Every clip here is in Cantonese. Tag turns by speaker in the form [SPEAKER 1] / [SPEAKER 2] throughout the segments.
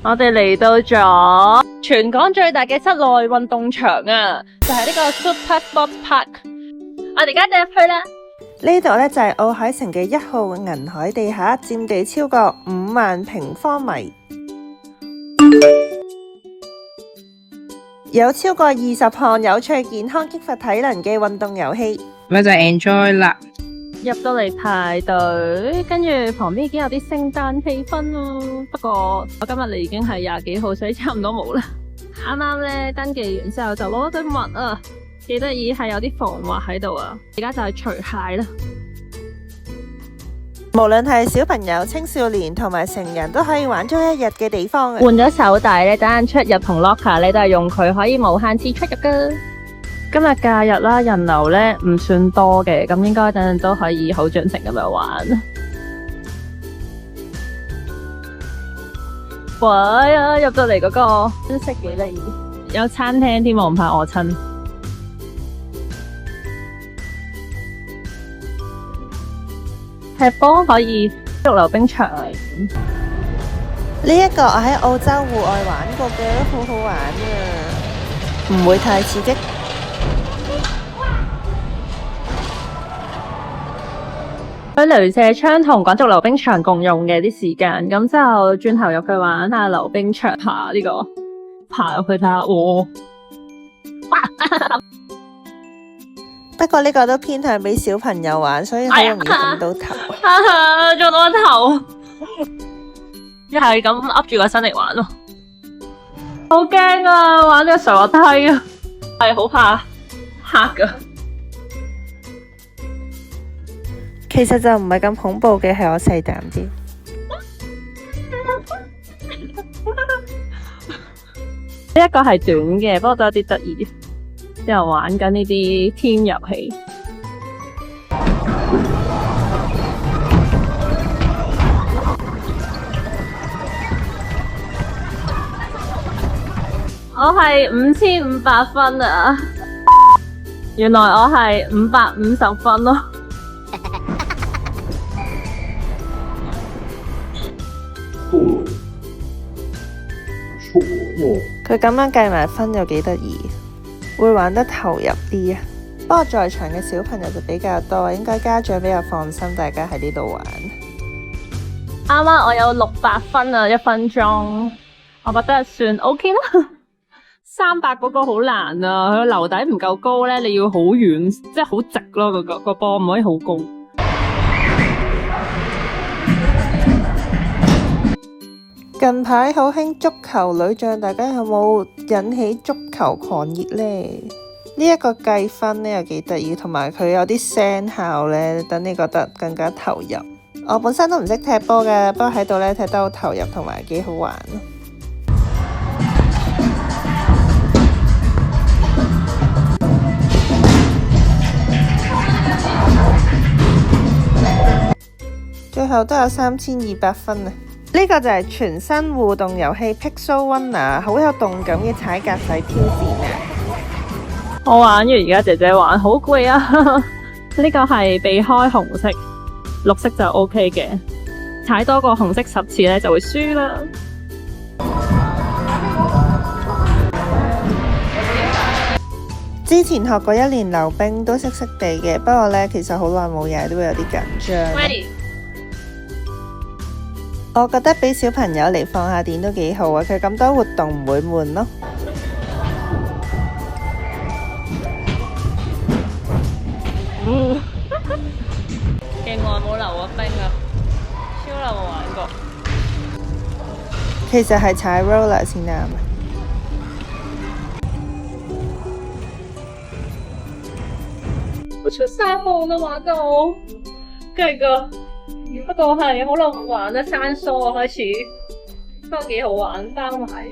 [SPEAKER 1] 我哋嚟到咗全港最大嘅室內運動場啊，就係呢個 Super Sports Park。我哋而家就入去啦。
[SPEAKER 2] 呢度呢，就係奧海城嘅1號銀海地下，佔地超過5萬平方米，有超過20項有趣、健康、激發體能嘅運動遊戲。
[SPEAKER 3] 咪就 enjoy 啦。
[SPEAKER 1] 入到嚟排隊，跟住旁邊已經有啲聖誕氣氛咯。不過我今日嚟已經係20幾號，所以差唔多冇啦。啱啱咧登記完之後就攞咗對襪啊，幾得意，係有啲防滑喺度啊。而家就係除鞋啦。
[SPEAKER 2] 無論係小朋友、青少年同埋成人都可以玩足一日嘅地方啊！
[SPEAKER 1] 換咗手帶咧，等陣出入同 locker 咧都係用佢，可以無限次出入噶。今日假日啦，人流咧唔算多嘅，咁應該等陣都可以好盡情咁樣玩。哇呀！入到嚟嗰個真色幾得意，有餐廳添，我唔怕餓親。踢波可以足溜冰場嚟。
[SPEAKER 2] 呢一個我喺澳洲戶外玩過嘅，都好好玩啊，唔會太刺激。
[SPEAKER 1] 佢鐳射槍同滾軸溜冰場共用嘅啲時間，咁之後轉頭入去玩下溜冰場，爬呢個爬入去睇下。
[SPEAKER 2] 不過呢個都偏向俾小朋友玩，所以好容易碰到頭。
[SPEAKER 1] 撞到個頭，一係咁噏住個身嚟玩咯。好驚啊！玩呢個上滑梯啊，係好怕黑噶。
[SPEAKER 2] 其實就唔係咁恐怖嘅，係我細膽啲。
[SPEAKER 1] 呢一個係短嘅，不過都有啲得意。之後玩緊呢啲 team 遊戲。我係5500分啊！原來我係550分咯。
[SPEAKER 2] 佢咁樣計埋分又幾得意，會玩得投入啲啊！不過在場嘅小朋友就比較多，應該家長比較放心，大家喺呢度玩。
[SPEAKER 1] 啱啱我有600分啊，1分鐘，我覺得算 OK 啦。300嗰個好難啊，佢樓底唔夠高咧，你要好遠，即係好直咯，個波唔可以好高。
[SPEAKER 2] 近排好興足球女將，大家有冇引起足球狂熱呢？呢一個計分呢又幾得意，同埋佢有啲聲效呢，等你覺得更加投入。我本身都唔識踢波嘅，不過喺度呢踢得好投入，同埋幾好玩咯。最後都有3200分啊！呢個就係全新互動遊戲 Pixel Runner， 好有動感嘅踩格仔挑戰啊！
[SPEAKER 1] 我玩完而家姐姐玩好攰啊！呢個係避開紅色，綠色就 OK 嘅，踩多過紅色10次咧就會輸啦。
[SPEAKER 2] 之前學過1年溜冰都識地嘅，不過呢，其實好耐冇踩都會有啲緊張。我覺得俾小朋友嚟放下電都幾好啊，佢咁多活動唔會悶咯。
[SPEAKER 1] 勁耐冇溜過冰啊，超耐冇玩過。
[SPEAKER 2] 其實係踩 roller 先啱。
[SPEAKER 1] 我出晒汗啦，玩到，跟住個。不過係好耐冇玩啦，生疏啊開始，不過幾好玩，包埋。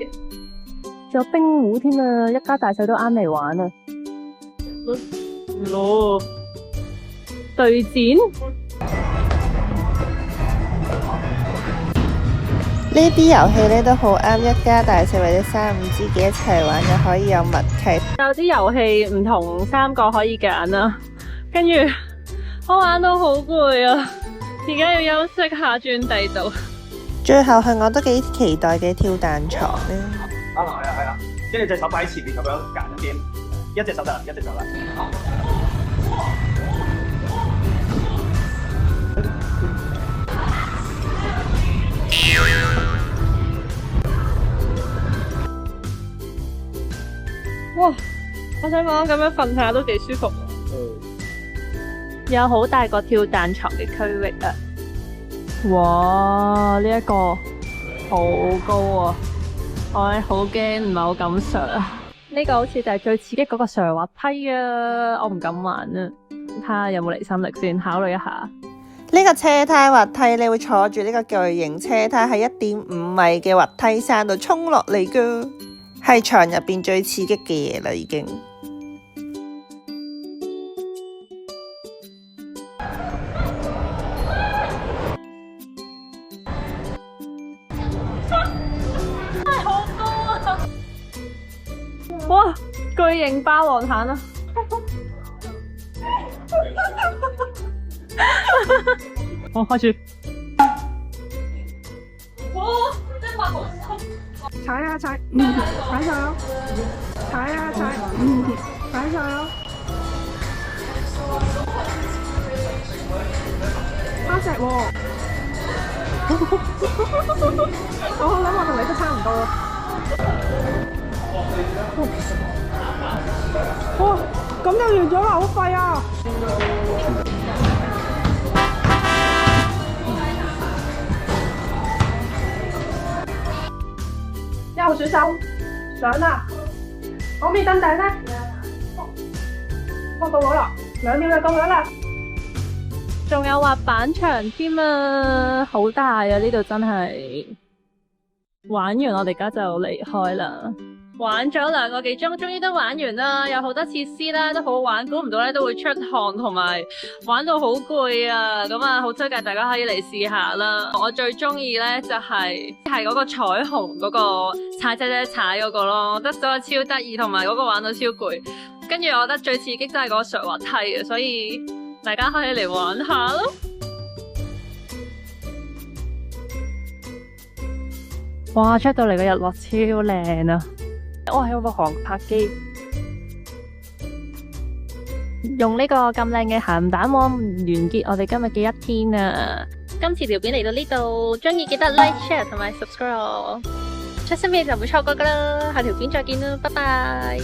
[SPEAKER 1] 仲有冰壺添啊，一家大細都啱嚟玩啊！攞對戰
[SPEAKER 2] 呢啲遊戲咧都好啱一家大細或者3、5知己一齊玩，又可以有默契。
[SPEAKER 1] 有啲遊戲唔同3個可以揀啊，跟住我玩到好攰啊！而家要休息下，轉地度。
[SPEAKER 2] 最後係我都幾期待嘅跳彈床咧。
[SPEAKER 3] 係啊，跟住隻手擺喺前面咁樣揀一邊，一隻手得啦，一隻手啦。
[SPEAKER 1] 哇！我想講咁樣瞓下都幾舒服。有好大個跳彈床嘅區域啊！哇！呢一個好高啊！我好驚，唔係好敢上。呢個好似就係最刺激嗰個上滑梯啊！我唔敢玩啊！睇下有冇離心力先，考慮一下。
[SPEAKER 2] 呢個車胎滑梯，你會坐住呢個巨型車胎喺1.5米嘅滑梯山度衝落嚟噶，係場入邊最刺激嘅嘢啦，已經。
[SPEAKER 1] 真係好高啊！哇！巨型霸王毯啊！我開始。哇！真係好深。
[SPEAKER 4] 踩啊踩，踩上咯，踩啊踩，踩上咯，攀石喎，我諗我同你都差唔多。哇！咁就完咗啦，好快啊！1號選手上啦，可唔可以登頂呢？我到咗啦，2秒就到咗啦。
[SPEAKER 1] 仲有滑板場添啊，好大啊！呢度真係玩完，我哋而家就離開啦。玩咗2個幾鐘，終於都玩完啦，有好多設施啦，都好好玩。估唔到咧都會出汗，同埋玩到好攰啊！咁啊，好推介大家可以嚟試下啦。我最中意咧就係嗰個彩虹嗰個踩踩嗰個咯，得咗超得意，同埋嗰個玩到超攰。跟住我覺得最刺激真係嗰個上滑梯啊，所以大家可以嚟玩下咯。哇！出到嚟個日落超靚啊！我係有部航拍機，用呢個咁靚嘅鹹蛋黃完結我哋今日嘅一天啊！今次條片嚟到呢度，鍾意記得 like、share 同埋 subscribe，出新片就唔會錯過噶啦！下條片再見啦，拜拜。